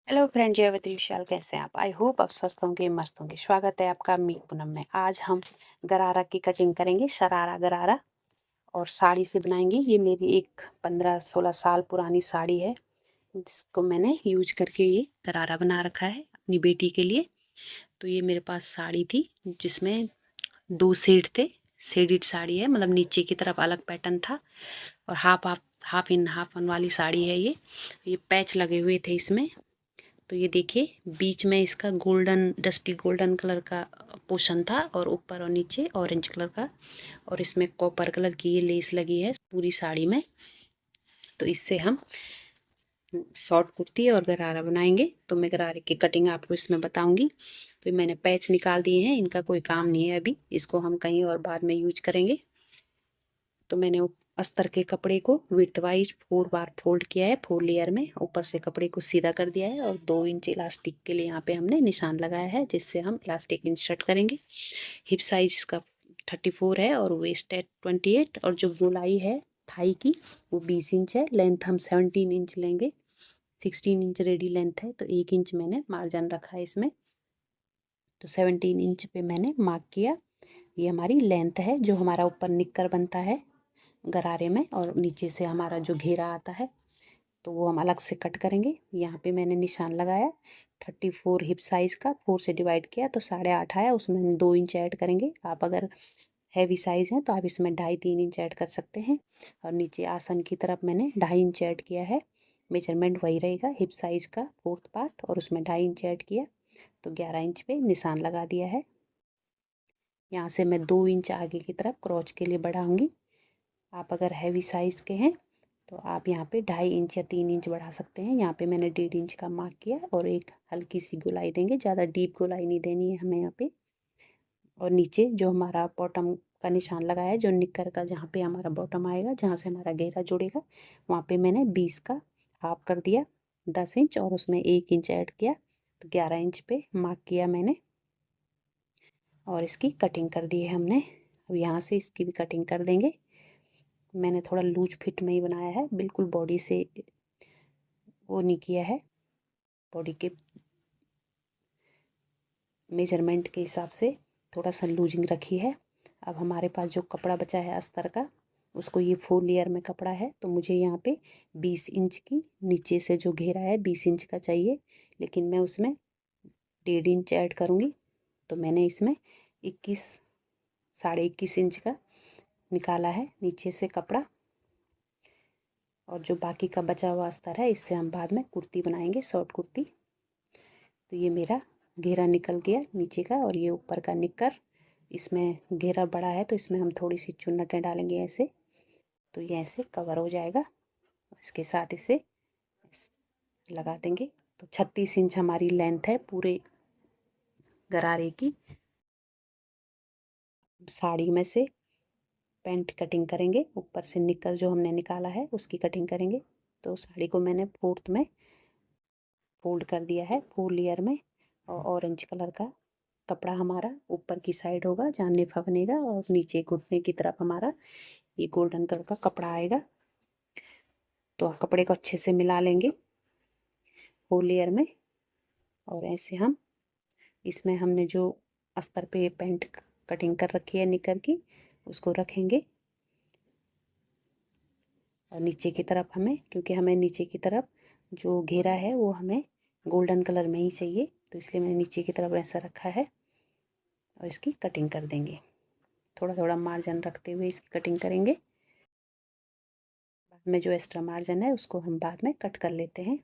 Hello friend, Jayawathi विशाल, कैसे हैं आप? आई होप आप स्वस्थ होंगे, मस्त होंगे। स्वागत है आपका मी पूनम में। आज हम गरारा की कटिंग करेंगे, शरारा गरारा, और साड़ी से बनाएंगे। ये मेरी एक 15-16 साल पुरानी साड़ी है, जिसको मैंने यूज करके ये गरारा बना रखा है अपनी बेटी के लिए। तो ये मेरे पास साड़ी थी जिसमें 2 शेड थे। शेडिड साड़ी है, मतलब नीचे की तरफ अलग पैटर्न था, और half half half in half one वाली साड़ी है ये पैच लगे हुए थे इसमें। तो ये देखिए, बीच में इसका गोल्डन, डस्टी गोल्डन कलर का पोर्शन था, और ऊपर और नीचे ऑरेंज कलर का, और इसमें कॉपर कलर की ये लेस लगी है पूरी साड़ी में। तो इससे हम शॉर्ट कुर्ती और गरारा बनाएंगे। तो मैं गरारे की कटिंग आपको इसमें बताऊंगी। तो मैंने पैच निकाल दिए हैं, इनका कोई काम नहीं है अभी, इसको हम कहीं और बाद में यूज करेंगे। तो मैंने अस्तर के कपड़े को विड्थ वाइज 4 बार फोल्ड किया है, 4 लेयर में। ऊपर से कपड़े को सीधा कर दिया है, और 2 इंच इलास्टिक के लिए यहाँ पे हमने निशान लगाया है, जिससे हम इलास्टिक इंसर्ट करेंगे। हिप साइज इसका 34 है, और वेस्ट है 28, और जो गोलाई है थाई की वो 20 इंच है। लेंथ हम 17 इंच लेंगे। 16 इंच रेडी लेंथ है, तो 1 इंच मैंने मार्जिन रखा है इसमें। तो 17 इंच पे मैंने मार्क किया। ये हमारी लेंथ है, जो हमारा ऊपर निक्कर बनता है गरारे में, और नीचे से हमारा जो घेरा आता है, तो वो हम अलग से कट करेंगे। यहाँ पे मैंने निशान लगाया 34 हिप साइज़ का, 4 से डिवाइड किया तो 8.5 आया। उसमें हम 2 इंच ऐड करेंगे। आप अगर हैवी साइज़ है तो आप इसमें 2.5-3 इंच ऐड कर सकते हैं। और नीचे आसन की तरफ मैंने 2.5 इंच ऐड किया है। मेजरमेंट वही रहेगा, हिप साइज़ का 4th पार्ट, और उसमें 2.5 इंच ऐड किया, तो 11 इंच पे निशान लगा दिया है। यहाँ से मैं 2 इंच आगे की तरफ क्रॉच के लिए बढ़ाऊँगी। आप अगर हैवी साइज़ के हैं तो आप यहाँ पे 2.5 इंच या 3 इंच बढ़ा सकते हैं। यहाँ पे मैंने 1.5 इंच का मार्क किया, और एक हल्की सी गोलाई देंगे, ज़्यादा डीप गोलाई नहीं देनी है हमें यहाँ पे। और नीचे जो हमारा बॉटम का निशान लगाया है, जो निक्कर का, जहाँ पे हमारा बॉटम आएगा, जहाँ से हमारा घेरा जुड़ेगा, वहाँ पे मैंने 20 का हाफ कर दिया, 10 इंच, और उसमें 1 इंच ऐड किया, तो 11 इंच पे मार्क किया मैंने। और इसकी कटिंग कर दी है हमने। अब यहाँ से इसकी भी कटिंग कर देंगे। मैंने थोड़ा लूज फिट में ही बनाया है, बिल्कुल बॉडी से वो नहीं किया है। बॉडी के मेजरमेंट के हिसाब से थोड़ा सा लूजिंग रखी है। अब हमारे पास जो कपड़ा बचा है अस्तर का, उसको ये 4 लेयर में कपड़ा है, तो मुझे यहाँ पे 20 इंच की, नीचे से जो घेरा है 20 इंच का चाहिए, लेकिन मैं उसमें 1.5 इंच ऐड करूँगी। तो मैंने इसमें 21, 21.5 इंच का निकाला है नीचे से कपड़ा। और जो बाकी का बचा हुआ अस्तर है, इससे हम बाद में कुर्ती बनाएंगे, शॉर्ट कुर्ती। तो ये मेरा घेरा निकल गया नीचे का, और ये ऊपर का निक्कर, इसमें घेरा बड़ा है तो इसमें हम थोड़ी सी चुन्नटें डालेंगे ऐसे, तो ये ऐसे कवर हो जाएगा। इसके साथ इसे लगा देंगे। तो 36 इंच हमारी लेंथ है पूरे गरारे की। साड़ी में से पैंट कटिंग करेंगे, ऊपर से निक्कर जो हमने निकाला है उसकी कटिंग करेंगे। तो साड़ी को मैंने 4th में फोल्ड कर दिया है, 4 लेयर में। और ऑरेंज कलर का कपड़ा हमारा ऊपर की साइड होगा, जहाँ निफा बनेगा, और नीचे घुटने की तरफ हमारा ये गोल्डन कलर का कपड़ा आएगा। तो कपड़े को अच्छे से मिला लेंगे 4 लेयर में। और ऐसे हम इसमें हमने जो अस्तर पे पैंट कटिंग कर रखी है निकर की, उसको रखेंगे। और नीचे की तरफ हमें, क्योंकि हमें नीचे की तरफ जो घेरा है वो हमें गोल्डन कलर में ही चाहिए, तो इसलिए मैंने नीचे की तरफ ऐसा रखा है। और इसकी कटिंग कर देंगे, थोड़ा थोड़ा मार्जिन रखते हुए इसकी कटिंग करेंगे। बाद में जो एक्स्ट्रा मार्जिन है उसको हम बाद में कट कर लेते हैं।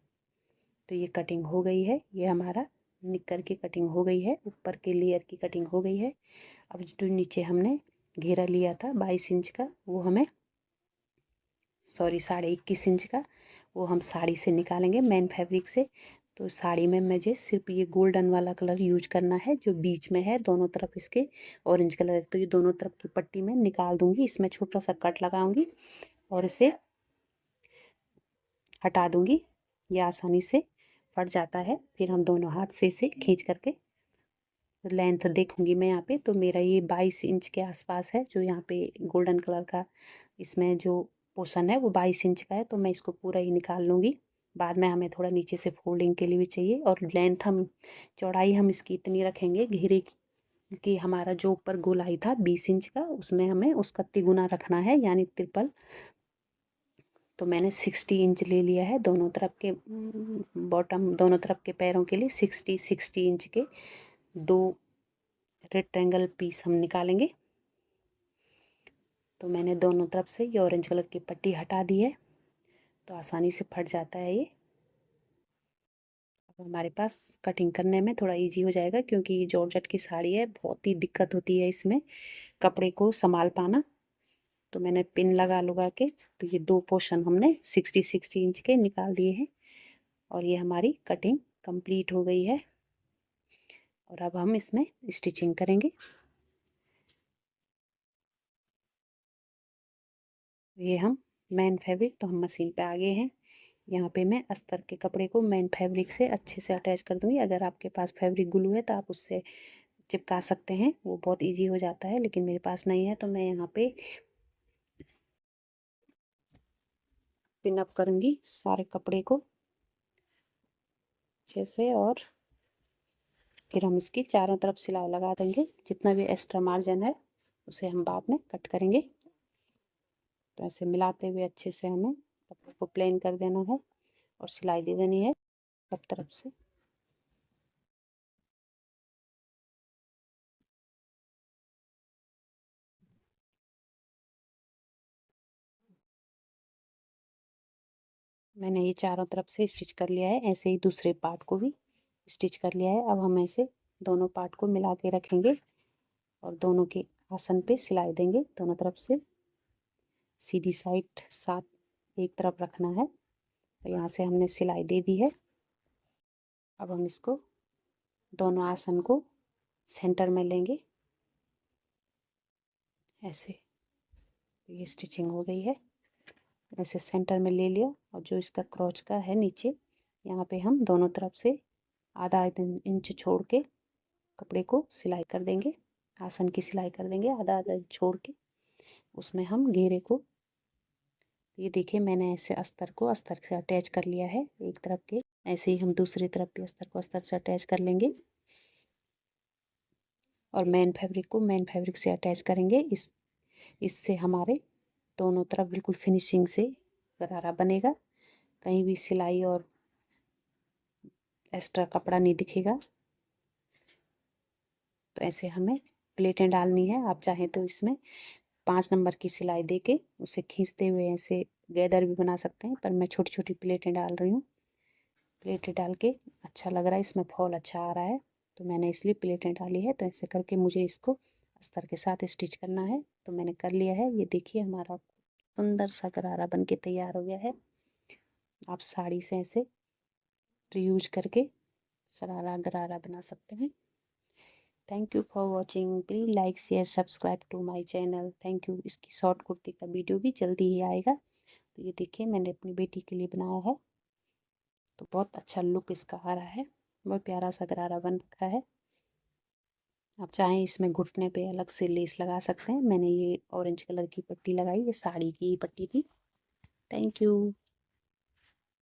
तो ये कटिंग हो गई है, ये हमारा निक्कर की कटिंग हो गई है, ऊपर के लेयर की कटिंग हो गई है। अब जो नीचे हमने घेरा लिया था 22 इंच का, वो हमें, सॉरी 21.5 इंच का, वो हम साड़ी से निकालेंगे, मेन फैब्रिक से। तो साड़ी में मुझे सिर्फ ये गोल्डन वाला कलर यूज करना है, जो बीच में है, दोनों तरफ इसके ऑरेंज कलर है। तो ये दोनों तरफ की पट्टी में निकाल दूंगी, इसमें छोटा सा कट लगाऊंगी, और इसे हटा दूंगी। ये आसानी से फट जाता है। फिर हम दोनों हाथ से इसे खींच करके, लेंथ देखूंगी मैं यहाँ पे, तो मेरा ये 22 इंच के आसपास है। जो यहाँ पे गोल्डन कलर का इसमें जो पोर्शन है वो 22 इंच का है, तो मैं इसको पूरा ही निकाल लूँगी। बाद में हमें थोड़ा नीचे से फोल्डिंग के लिए भी चाहिए। और लेंथ हम चौड़ाई हम इसकी इतनी रखेंगे घेरे की कि हमारा जो ऊपर गोलाई था 20 इंच का, उसमें हमें उसका तिगुना रखना है, यानी ट्रिपल। तो मैंने 60 इंच ले लिया है दोनों तरफ के बॉटम, दोनों तरफ के पैरों के लिए 60 इंच के 2 रेक्टेंगल पीस हम निकालेंगे। तो मैंने दोनों तरफ से ये ऑरेंज कलर की पट्टी हटा दी है, तो आसानी से फट जाता है ये। अब हमारे पास कटिंग करने में थोड़ा इजी हो जाएगा, क्योंकि ये जॉर्जेट की साड़ी है, बहुत ही दिक्कत होती है इसमें कपड़े को संभाल पाना। तो मैंने पिन लगा लुगा के, तो ये 2 पोर्शन हमने 60 इंच के निकाल दिए हैं। और ये हमारी कटिंग कंप्लीट हो गई है। और अब हम इसमें स्टिचिंग करेंगे। ये हम मैन फैब्रिक, तो हम मशीन पे आ गए हैं। यहाँ पे मैं अस्तर के कपड़े को मैन फैब्रिक से अच्छे से अटैच कर दूँगी। अगर आपके पास फैब्रिक ग्लू है तो आप उससे चिपका सकते हैं, वो बहुत इजी हो जाता है, लेकिन मेरे पास नहीं है, तो मैं यहाँ पे पिन अप करूँगी सारे कपड़े को अच्छे से। और फिर हम इसकी चारों तरफ सिलाई लगा देंगे। जितना भी एक्स्ट्रा मार्जिन है उसे हम बाद में कट करेंगे। तो ऐसे मिलाते हुए अच्छे से हमें कपड़े को प्लेन कर देना है और सिलाई दे देनी है सब तरफ से। मैंने ये चारों तरफ से स्टिच कर लिया है, ऐसे ही दूसरे पार्ट को भी स्टिच कर लिया है। अब हम ऐसे दोनों पार्ट को मिला के रखेंगे और दोनों के आसन पे सिलाई देंगे दोनों तरफ से। सीधी साइड साथ एक तरफ रखना है। तो यहाँ से हमने सिलाई दे दी है। अब हम इसको दोनों आसन को सेंटर में लेंगे ऐसे। तो ये स्टिचिंग हो गई है। ऐसे सेंटर में ले लिया, और जो इसका क्रॉच का है नीचे, यहाँ पे हम दोनों तरफ से आधा इंच छोड़ के कपड़े को सिलाई कर देंगे। आसन की सिलाई कर देंगे आधा आधा इंच छोड़ के। उसमें हम घेरे को, ये देखिए मैंने ऐसे अस्तर को अस्तर से अटैच कर लिया है एक तरफ के। ऐसे ही हम दूसरी तरफ भी अस्तर को अस्तर से अटैच कर लेंगे। और मेन फैब्रिक को मेन फैब्रिक से अटैच करेंगे। इससे हमारे दोनों तरफ बिल्कुल फिनिशिंग से गरारा बनेगा, कहीं भी सिलाई और एक्स्ट्रा कपड़ा नहीं दिखेगा। तो ऐसे हमें प्लेटें डालनी है। आप चाहें तो इसमें 5 नंबर की सिलाई देके उसे खींचते हुए ऐसे गैदर भी बना सकते हैं, पर मैं छोटी छोटी प्लेटें डाल रही हूँ। प्लेटें डाल के अच्छा लग रहा है, इसमें फॉल अच्छा आ रहा है, तो मैंने इसलिए प्लेटें डाली है। तो ऐसे करके मुझे इसको अस्तर के साथ स्टिच करना है। तो मैंने कर लिया है। ये देखिए हमारा सुंदर सा गरारा बन के तैयार हो गया है। आप साड़ी से ऐसे रीयूज करके शरारा गरारा बना सकते हैं। Thank you for watching. Please like share subscribe to my channel. Thank you. इसकी शॉर्ट कुर्ती का वीडियो भी जल्दी ही आएगा। तो ये देखिए मैंने अपनी बेटी के लिए बनाया है, तो बहुत अच्छा लुक इसका आ रहा है। बहुत प्यारा सा गरारा बन रखा है। आप चाहें इसमें घुटने पे अलग से लेस लगा सकते हैं। मैंने ये ऑरेंज कलर की पट्टी लगाई, ये साड़ी की पट्टी थी। Thank you.